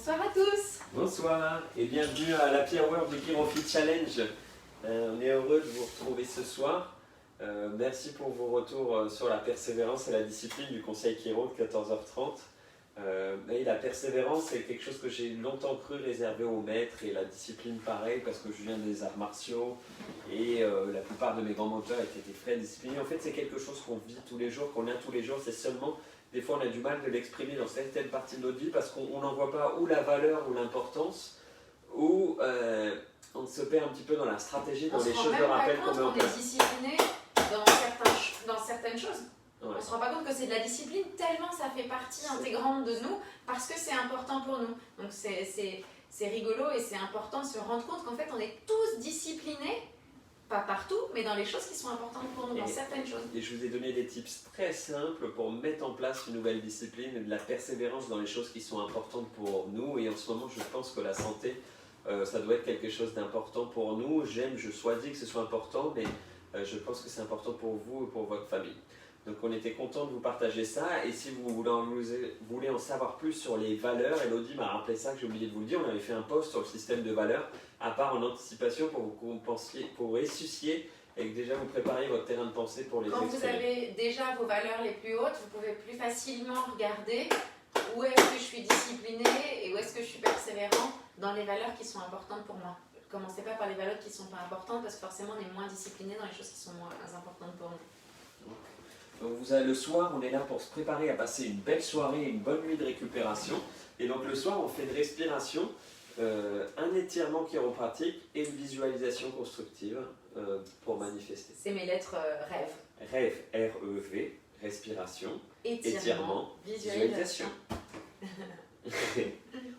Bonsoir à tous. Bonsoir et bienvenue à la Pierre World du Chirophyte Challenge. On est heureux de vous retrouver ce soir. Merci pour vos retours sur la persévérance et la discipline du Conseil Chiro de 14h30. Et la persévérance, c'est quelque chose que j'ai longtemps cru réservé aux maîtres, et la discipline pareil, parce que je viens des arts martiaux et la plupart de mes grands mentors étaient très disciplinés. En fait, c'est quelque chose qu'on vit tous les jours, qu'on a tous les jours. C'est seulement, des fois, on a du mal de l'exprimer dans certaines parties de notre vie parce qu'on n'en voit pas ou la valeur ou l'importance, ou on se perd un petit peu dans la stratégie, dans les choses de rappel qu'on met en place. On est discipliné dans certaines choses. Ouais. On ne se rend pas compte que c'est de la discipline tellement ça fait partie intégrante de nous parce que c'est important pour nous. Donc c'est rigolo et c'est important de se rendre compte qu'en fait on est tous disciplinés, pas partout, mais dans les choses qui sont importantes pour nous, dans certaines choses. Et je vous ai donné des tips très simples pour mettre en place une nouvelle discipline et de la persévérance dans les choses qui sont importantes pour nous. Et en ce moment, je pense que la santé, ça doit être quelque chose d'important pour nous. Je choisis que ce soit important, mais je pense que c'est important pour vous et pour votre famille. Donc on était content de vous partager ça, et si vous voulez en savoir plus sur les valeurs, Elodie m'a rappelé ça que j'ai oublié de vous le dire, on avait fait un post sur le système de valeurs, à part en anticipation pour que vous pensiez, pour ressusciter et que déjà vous prépariez votre terrain de pensée pour les Quand exprimer. Vous avez déjà vos valeurs les plus hautes, vous pouvez plus facilement regarder où est-ce que je suis discipliné et où est-ce que je suis persévérant dans les valeurs qui sont importantes pour moi. Commencez pas par les valeurs qui ne sont pas importantes parce que forcément on est moins discipliné dans les choses qui sont moins importantes pour nous. Donc le soir, on est là pour se préparer à passer une belle soirée et une bonne nuit de récupération. Et donc le soir, on fait une respiration, un étirement chiropratique et une visualisation constructive pour manifester. C'est mes lettres rêve. Rêve, R-E-V, respiration, étirement, visualisation.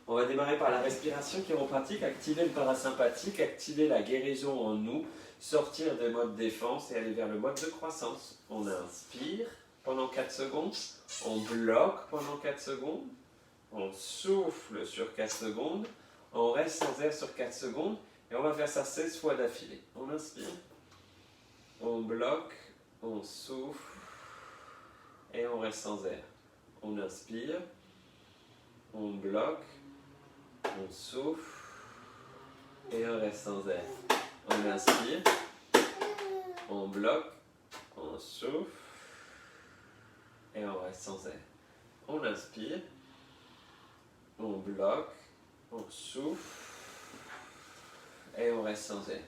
On va démarrer par la respiration chiropratique, activer le parasympathique, activer la guérison en nous, sortir des modes défense et aller vers le mode de croissance. On inspire pendant 4 secondes, on bloque pendant 4 secondes, on souffle sur 4 secondes, on reste sans air sur 4 secondes et on va faire ça 16 fois d'affilée. On inspire, on bloque, on souffle et on reste sans air. On inspire, on bloque, on souffle et on reste sans air. On inspire, on bloque, on souffle et on reste sans air. On inspire, on bloque, on souffle et on reste sans air.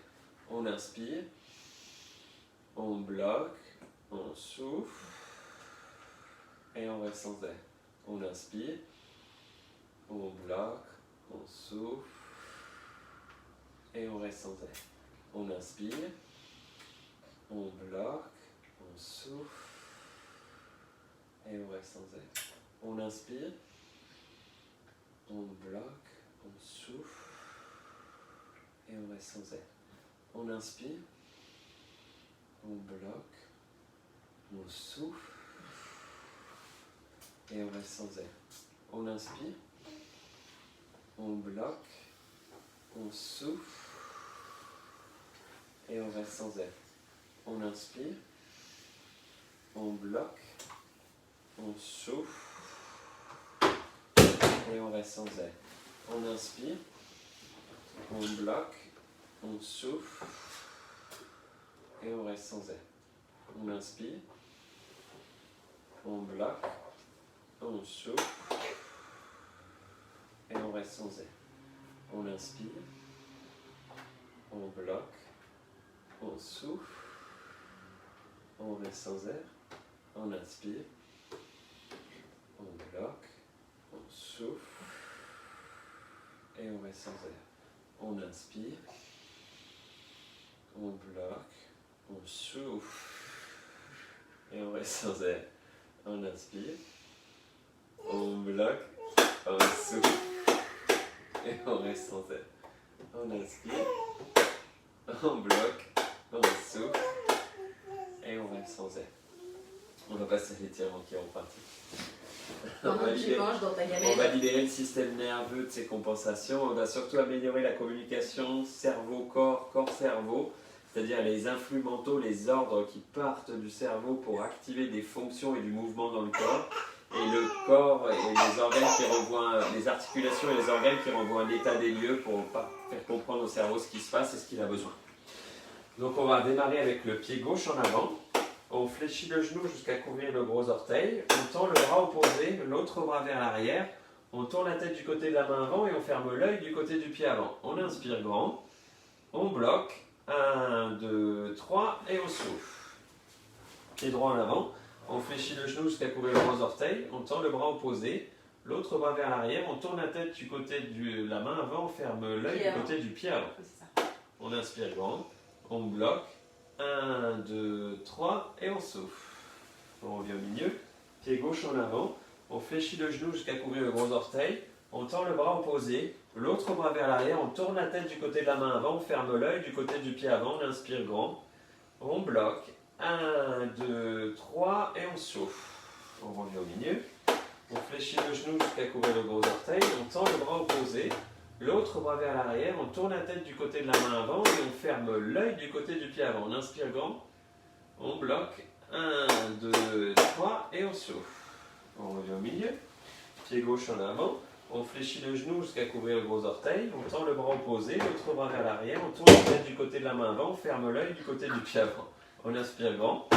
On inspire, on bloque, on souffle et on reste sans air. On inspire, on bloque, on souffle et on reste sans air. On inspire, on bloque, on souffle et on reste sans air. On inspire, on bloque, on souffle et on reste sans air. On inspire, on bloque, on souffle et on reste sans air. On inspire, on bloque, on souffle et on reste sans air. On inspire, on bloque, on souffle et on reste sans air. On inspire, on bloque, on souffle et on reste sans air. On inspire, on bloque, on souffle et on reste sans air. On inspire, on bloque, on souffle, on reste sans air. On inspire, on bloque, on souffle et on reste sans air. On inspire, on bloque, on souffle et on reste sans air. On inspire, on bloque, on souffle et on reste sans air. On inspire, on bloque, on souffle et on reste sans air. On va passer à l'étirement chiropratique. On va libérer le système nerveux de ses compensations. On va surtout améliorer la communication cerveau-corps, corps-cerveau, c'est-à-dire les influx mentaux, les ordres qui partent du cerveau pour activer des fonctions et du mouvement dans le corps. et le corps et les organes qui renvoient, les articulations et les organes qui renvoient un état des lieux pour faire comprendre au cerveau ce qui se passe et ce qu'il a besoin. Donc on va démarrer avec le pied gauche en avant. On fléchit le genou jusqu'à couvrir le gros orteil. On tend le bras opposé, l'autre bras vers l'arrière. On tourne la tête du côté de la main avant et on ferme l'œil du côté du pied avant. On inspire grand. On bloque. 1, 2, 3 et on souffle. Pied droit en avant. On fléchit le genou jusqu'à couvrir le gros orteil. On tend le bras opposé. L'autre bras vers l'arrière. On tourne la tête du côté de la main avant. On ferme l'œil du côté du pied avant. On inspire grand. On bloque. 1, 2, 3 et on souffle. On revient au milieu. Pied gauche en avant. On fléchit le genou jusqu'à couvrir le gros orteil. On tend le bras opposé. L'autre bras vers l'arrière. On tourne la tête du côté de la main avant. On ferme l'œil du côté du pied avant. On inspire grand. On bloque. 1, 2, 3 et on souffle. On revient au milieu. On fléchit le genou jusqu'à couvrir le gros orteil. On tend le bras opposé. L'autre bras vers l'arrière, on tourne la tête du côté de la main avant et on ferme l'œil du côté du pied avant. On inspire grand, on bloque, 1, 2, 3 et on souffle. On revient au milieu, pied gauche en avant, on fléchit le genou jusqu'à couvrir le gros orteil, on tend le bras opposé, l'autre bras vers l'arrière, on tourne la tête du côté de la main avant, on ferme l'œil du côté du pied avant. On inspire grand,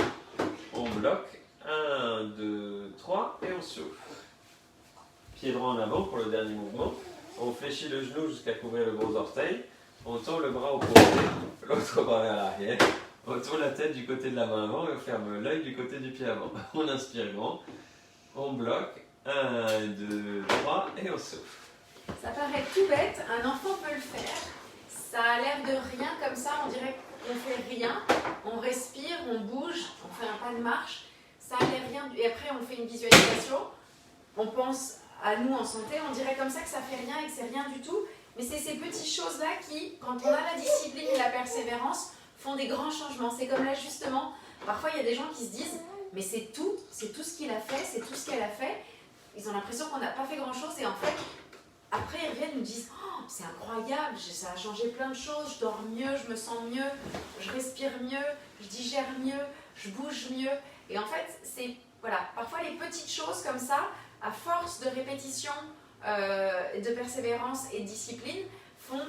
on bloque, 1, 2, 3 et on souffle. Pied droit en avant pour le dernier mouvement. On fléchit le genou jusqu'à couvrir le gros orteil. On tend le bras opposé, l'autre bras vers l'arrière. On tourne la tête du côté de la main avant et on ferme l'œil du côté du pied avant. On inspire grand. On bloque. 1, 2, 3 et on souffle. Ça paraît tout bête, un enfant peut le faire. Ça a l'air de rien comme ça, on dirait qu'on fait rien. On respire, on bouge, on fait un pas de marche. Ça a l'air rien. Et après, on fait une visualisation. On pense à nous en santé, on dirait comme ça que ça fait rien et que c'est rien du tout, mais c'est ces petites choses-là qui, quand on a la discipline et la persévérance, font des grands changements. C'est comme l'ajustement. Parfois, il y a des gens qui se disent, mais c'est tout ce qu'il a fait, c'est tout ce qu'elle a fait. Ils ont l'impression qu'on n'a pas fait grand-chose et en fait, après, ils reviennent et nous disent, oh, c'est incroyable, ça a changé plein de choses, je dors mieux, je me sens mieux, je respire mieux, je digère mieux, je bouge mieux. Et en fait, c'est, voilà, parfois les petites choses comme ça, à force de répétition, de persévérance et de discipline, font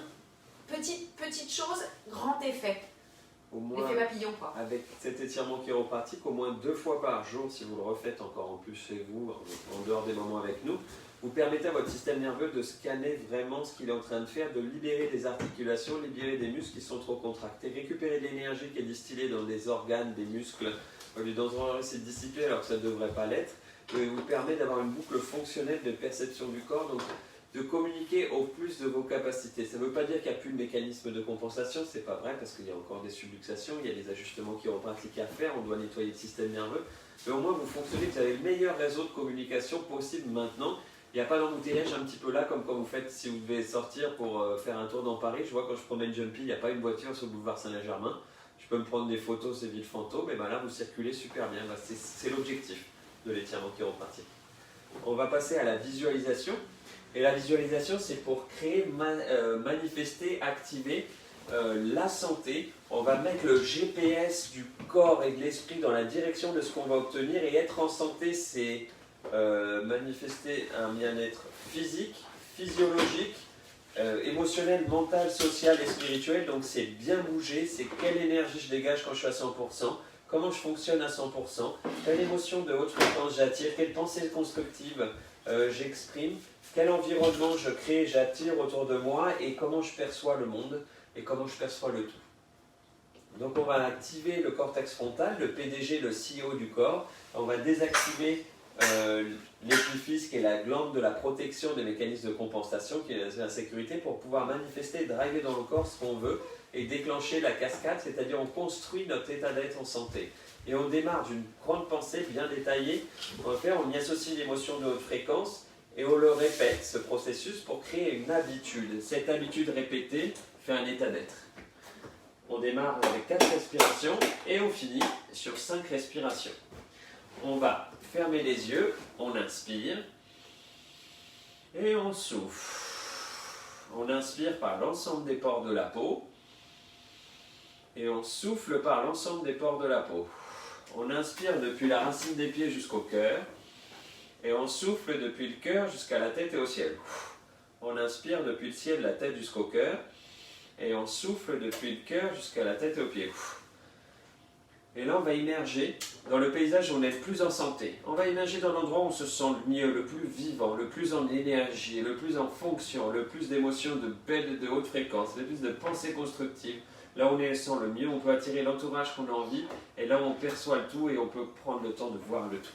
petites choses, grand effet. Au moins, l'effet papillon, quoi. Avec cet étirement chiropratique, au moins 2 fois par jour, si vous le refaites encore en plus chez vous, en dehors des moments avec nous, vous permettez à votre système nerveux de scanner vraiment ce qu'il est en train de faire, de libérer des articulations, libérer des muscles qui sont trop contractés, récupérer de l'énergie qui est distillée dans des organes, des muscles, au lieu d'en c'est dissipé alors que ça ne devrait pas l'être. Et vous permet d'avoir une boucle fonctionnelle de perception du corps, donc de communiquer au plus de vos capacités. Ça ne veut pas dire qu'il n'y a plus de mécanisme de compensation, c'est pas vrai, parce qu'il y a encore des subluxations, il y a des ajustements chiropratiques à faire, on doit nettoyer le système nerveux, mais au moins vous fonctionnez, vous avez le meilleur réseau de communication possible maintenant. Il n'y a pas d'embouteillage un petit peu là, comme quand vous faites, si vous devez sortir pour faire un tour dans Paris. Je vois quand je promène Jumpy, il n'y a pas une voiture sur le boulevard Saint-Germain. Je peux me prendre des photos, ces villes fantômes, et ben là vous circulez super bien, c'est l'objectif de l'étirement chiropratique. On va passer à la visualisation. Et la visualisation, c'est pour créer, manifester, activer la santé. On va mettre le GPS du corps et de l'esprit dans la direction de ce qu'on va obtenir. Et être en santé, c'est manifester un bien-être physique, physiologique, émotionnel, mental, social et spirituel. Donc c'est bien bouger, c'est quelle énergie je dégage quand je suis à 100%. Comment je fonctionne à 100%, quelle émotion de haute fréquence j'attire, quelle pensée constructive j'exprime, quel environnement je crée, j'attire autour de moi et comment je perçois le monde et comment je perçois le tout. Donc on va activer le cortex frontal, le PDG, le CEO du corps. On va désactiver l'épiphyse qui est la glande de la protection des mécanismes de compensation, qui est la sécurité, pour pouvoir manifester et driver dans le corps ce qu'on veut et déclencher la cascade, c'est-à-dire on construit notre état d'être en santé. Et on démarre d'une grande pensée bien détaillée. On y associe une émotion de haute fréquence et on le répète, ce processus, pour créer une habitude. Cette habitude répétée fait un état d'être. On démarre avec 4 respirations et on finit sur 5 respirations. On va fermer les yeux, on inspire et on souffle. On inspire par l'ensemble des pores de la peau et on souffle par l'ensemble des pores de la peau. On inspire depuis la racine des pieds jusqu'au cœur Et on souffle depuis le cœur jusqu'à la tête et au ciel. On inspire depuis le ciel, la tête jusqu'au cœur. Et on souffle depuis le cœur jusqu'à la tête et aux pieds. Et là, on va immerger dans le paysage où on est le plus en santé. On va immerger dans l'endroit où on se sent le mieux, le plus vivant, le plus en énergie, le plus en fonction, le plus d'émotions de belles, de haute fréquence, le plus de pensées constructives. Là où on sent le mieux, on peut attirer l'entourage qu'on a envie. Et là où on perçoit le tout et on peut prendre le temps de voir le tout.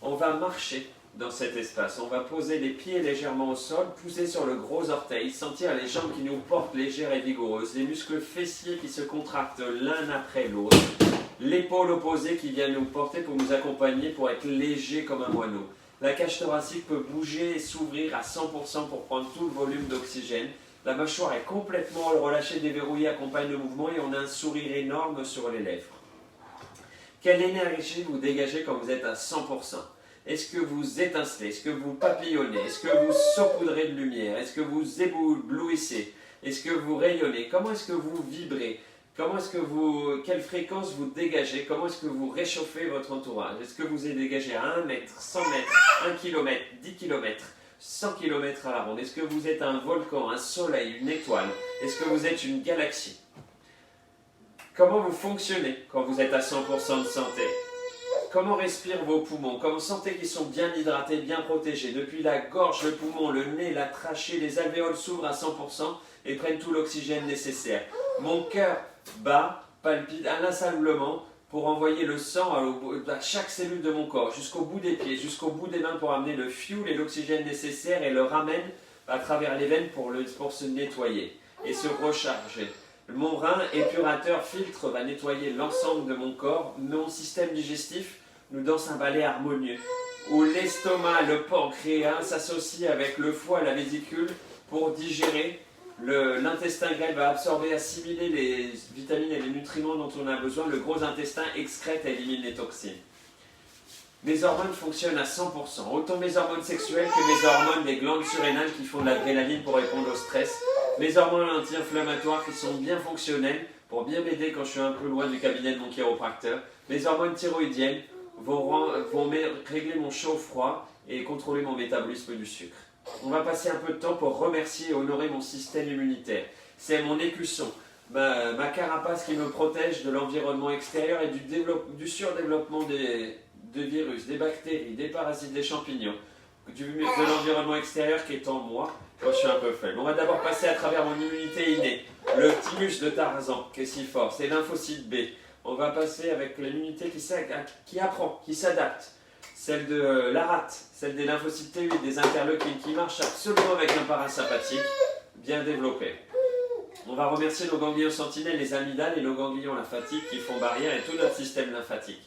On va marcher dans cet espace. On va poser les pieds légèrement au sol, pousser sur le gros orteil, sentir les jambes qui nous portent légères et vigoureuses, les muscles fessiers qui se contractent l'un après l'autre. L'épaule opposée qui vient nous porter pour nous accompagner, pour être léger comme un moineau. La cage thoracique peut bouger et s'ouvrir à 100% pour prendre tout le volume d'oxygène. La mâchoire est complètement relâchée, déverrouillée, accompagne le mouvement et on a un sourire énorme sur les lèvres. Quelle énergie vous dégagez quand vous êtes à 100%? Est-ce que vous étincelez? Est-ce que vous papillonnez? Est-ce que vous saupoudrez de lumière? Est-ce que vous éblouissez? Est-ce que vous rayonnez? Comment est-ce que vous vibrez? Quelle fréquence vous dégagez? Comment est-ce que vous réchauffez votre entourage? Est-ce que vous êtes dégagé à 1 mètre, 100 mètres, 1 km, 10 km, 100 km à la ronde? Est-ce que vous êtes un volcan, un soleil, une étoile? Est-ce que vous êtes une galaxie? Comment vous fonctionnez quand vous êtes à 100% de santé? Comment respirent vos poumons? Comment sentez qu'ils sont bien hydratés, bien protégés? Depuis la gorge, le poumon, le nez, la trachée, les alvéoles s'ouvrent à 100% et prennent tout l'oxygène nécessaire. Mon cœur bat, palpite inlassablement pour envoyer le sang à chaque cellule de mon corps, jusqu'au bout des pieds, jusqu'au bout des mains pour amener le fuel et l'oxygène nécessaire et le ramène à travers les veines pour se nettoyer et se recharger. Mon rein épurateur filtre va nettoyer l'ensemble de mon corps. Mon système digestif nous danse un ballet harmonieux où l'estomac, le pancréas s'associent avec le foie, la vésicule pour digérer. L'intestin grêle va absorber, assimiler les vitamines et les nutriments dont on a besoin. Le gros intestin excrète et élimine les toxines. Mes hormones fonctionnent à 100%. Autant mes hormones sexuelles que mes hormones des glandes surrénales qui font de l'adrénaline pour répondre au stress. Mes hormones anti-inflammatoires qui sont bien fonctionnelles pour bien m'aider quand je suis un peu loin du cabinet de mon chiropracteur. Mes hormones thyroïdiennes vont régler mon chaud-froid et contrôler mon métabolisme du sucre. On va passer un peu de temps pour remercier et honorer mon système immunitaire. C'est mon écusson, ma carapace qui me protège de l'environnement extérieur et du surdéveloppement des virus, des bactéries, des parasites, des champignons, de l'environnement extérieur qui est en moi quand je suis un peu faible. On va d'abord passer à travers mon immunité innée, le thymus de Tarzan qui est si fort, c'est lymphocyte B. On va passer avec l'immunité qui apprend, qui s'adapte. Celle de la rate, celle des lymphocytes T8, des interleukines qui marchent absolument avec un parasympathique bien développé. On va remercier nos ganglions sentinelles, les amygdales et nos ganglions lymphatiques qui font barrière et tout notre système lymphatique.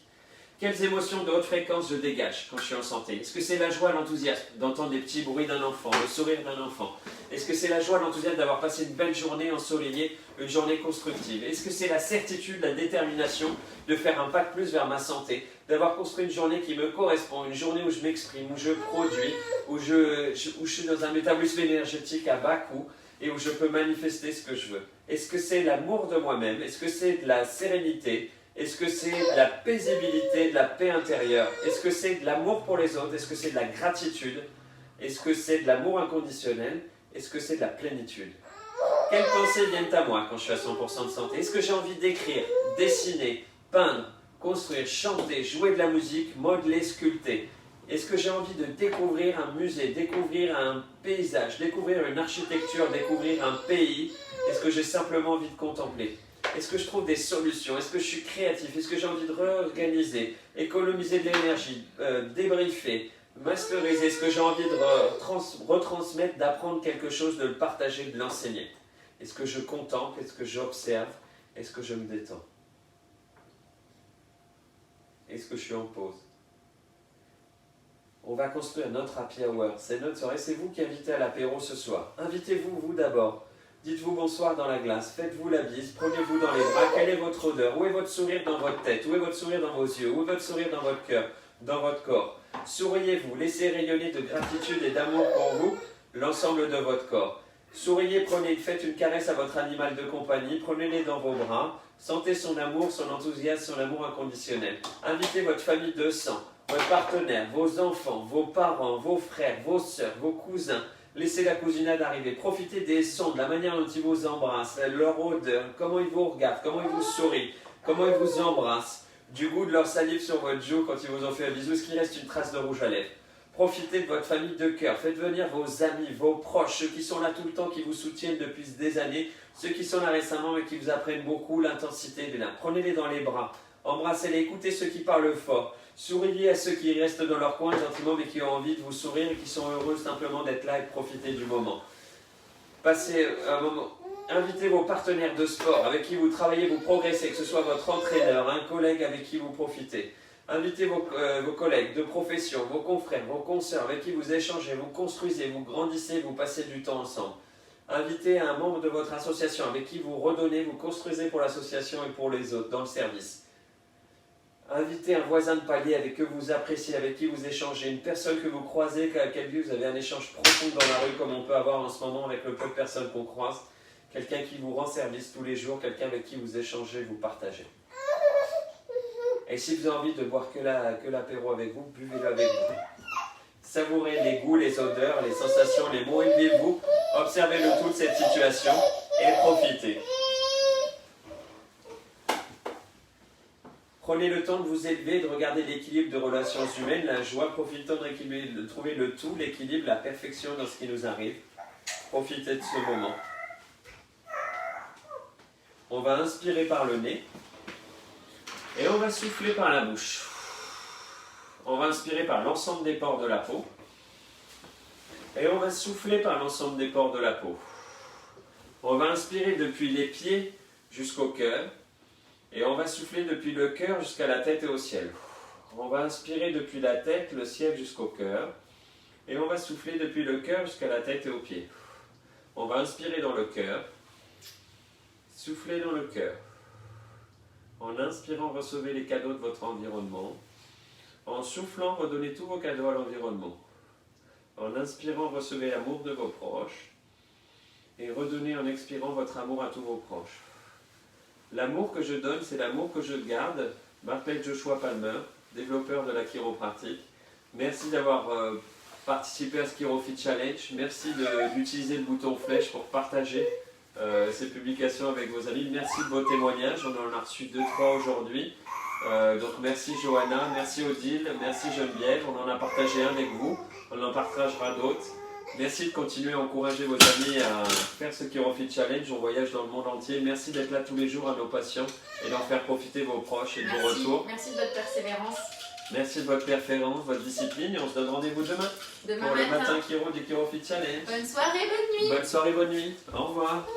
Quelles émotions de haute fréquence je dégage quand je suis en santé? Est-ce que c'est la joie, l'enthousiasme d'entendre les petits bruits d'un enfant, le sourire d'un enfant? Est-ce que c'est la joie, l'enthousiasme d'avoir passé une belle journée ensoleillée, une journée constructive? Est-ce que c'est la certitude, la détermination de faire un pas de plus vers ma santé, d'avoir construit une journée qui me correspond, une journée où je m'exprime, où je produis, où je suis dans un métabolisme énergétique à bas coût et où je peux manifester ce que je veux? Est-ce que c'est l'amour de moi-même? Est-ce que c'est de la sérénité? Est-ce que c'est de la paisibilité, de la paix intérieure? Est-ce que c'est de l'amour pour les autres? Est-ce que c'est de la gratitude? Est-ce que c'est de l'amour inconditionnel? Est-ce que c'est de la plénitude? Quelles pensées viennent à moi quand je suis à 100% de santé? Est-ce que j'ai envie d'écrire, dessiner, peindre, construire, chanter, jouer de la musique, modeler, sculpter? Est-ce que j'ai envie de découvrir un musée, découvrir un paysage, découvrir une architecture, découvrir un pays? Est-ce que j'ai simplement envie de contempler? Est-ce que je trouve des solutions? Est-ce que je suis créatif? Est-ce que j'ai envie de réorganiser, économiser de l'énergie, débriefer, masteriser? Est-ce que j'ai envie de retransmettre, d'apprendre quelque chose, de le partager, de l'enseigner? Est-ce que je contemple? Est-ce que j'observe? Est-ce que je me détends? Est-ce que je suis en pause? On va construire notre happy hour. C'est notre soirée. C'est vous qui invitez à l'apéro ce soir. Invitez-vous, vous d'abord. Dites-vous bonsoir dans la glace, faites-vous la bise, prenez-vous dans les bras, quelle est votre odeur? Où est votre sourire dans votre tête? Où est votre sourire dans vos yeux? Où est votre sourire dans votre cœur, dans votre corps? Souriez-vous, laissez rayonner de gratitude et d'amour pour vous l'ensemble de votre corps. Souriez, faites une caresse à votre animal de compagnie, prenez-les dans vos bras, sentez son amour, son enthousiasme, son amour inconditionnel. Invitez votre famille de sang, votre partenaire, vos enfants, vos parents, vos frères, vos soeurs, vos cousins. Laissez la cousinade arriver. Profitez des sons, de la manière dont ils vous embrassent, leur odeur, comment ils vous regardent, comment ils vous sourient, comment ils vous embrassent, du goût de leur salive sur votre joue quand ils vous ont fait un bisou, est-ce qu'il reste une trace de rouge à lèvres. Profitez de votre famille de cœur. Faites venir vos amis, vos proches, ceux qui sont là tout le temps, qui vous soutiennent depuis des années, ceux qui sont là récemment mais qui vous apprennent beaucoup l'intensité de l'un. Prenez-les dans les bras, embrassez-les, écoutez ceux qui parlent fort. Souriez à ceux qui restent dans leur coin gentiment mais qui ont envie de vous sourire et qui sont heureux simplement d'être là et de profiter du moment. Passez un moment. Invitez vos partenaires de sport avec qui vous travaillez, vous progressez, que ce soit votre entraîneur, un collègue avec qui vous profitez. Invitez vos collègues de profession, vos confrères, vos consoeurs avec qui vous échangez, vous construisez, vous grandissez, vous passez du temps ensemble. Invitez un membre de votre association avec qui vous redonnez, vous construisez pour l'association et pour les autres dans le service. Invitez un voisin de palier avec qui vous appréciez, avec qui vous échangez, une personne que vous croisez, avec laquelle vous avez un échange profond dans la rue comme on peut avoir en ce moment avec le peu de personnes qu'on croise. Quelqu'un qui vous rend service tous les jours, quelqu'un avec qui vous échangez, vous partagez. Et si vous avez envie de boire que l'apéro avec vous, buvez-le avec vous. Savourez les goûts, les odeurs, les sensations, les mots, élevez-vous, observez le tout de cette situation et profitez. Prenez le temps de vous élever, de regarder l'équilibre de relations humaines, la joie, profitons de trouver le tout, l'équilibre, la perfection dans ce qui nous arrive. Profitez de ce moment. On va inspirer par le nez et on va souffler par la bouche. On va inspirer par l'ensemble des pores de la peau et on va souffler par l'ensemble des pores de la peau. On va inspirer depuis les pieds jusqu'au cœur. Et on va souffler depuis le cœur jusqu'à la tête et au ciel. On va inspirer depuis la tête, le ciel jusqu'au cœur. Et on va souffler depuis le cœur jusqu'à la tête et aux pieds. On va inspirer dans le cœur. Souffler dans le cœur. En inspirant, recevez les cadeaux de votre environnement. En soufflant, redonnez tous vos cadeaux à l'environnement. En inspirant, recevez l'amour de vos proches. Et redonnez en expirant votre amour à tous vos proches. L'amour que je donne, c'est l'amour que je garde. M'appelle Joshua Palmer, développeur de la chiropratique. Merci d'avoir participé à ce ChiroFit Challenge. Merci d'utiliser le bouton flèche pour partager ces publications avec vos amis. Merci de vos témoignages. On en a reçu 2-3 aujourd'hui. Donc merci Johanna, merci Odile, merci Geneviève. On en a partagé un avec vous. On en partagera d'autres. Merci de continuer à encourager vos amis à faire ce ChiroFit Challenge. On voyage dans le monde entier. Merci d'être là tous les jours à nos patients et d'en faire profiter vos proches et de vos retours. Merci de votre persévérance. Merci de votre persévérance, votre discipline. Et on se donne rendez-vous demain pour le matin Chiro du ChiroFit Challenge. Bonne soirée, bonne nuit. Bonne soirée, bonne nuit. Au revoir.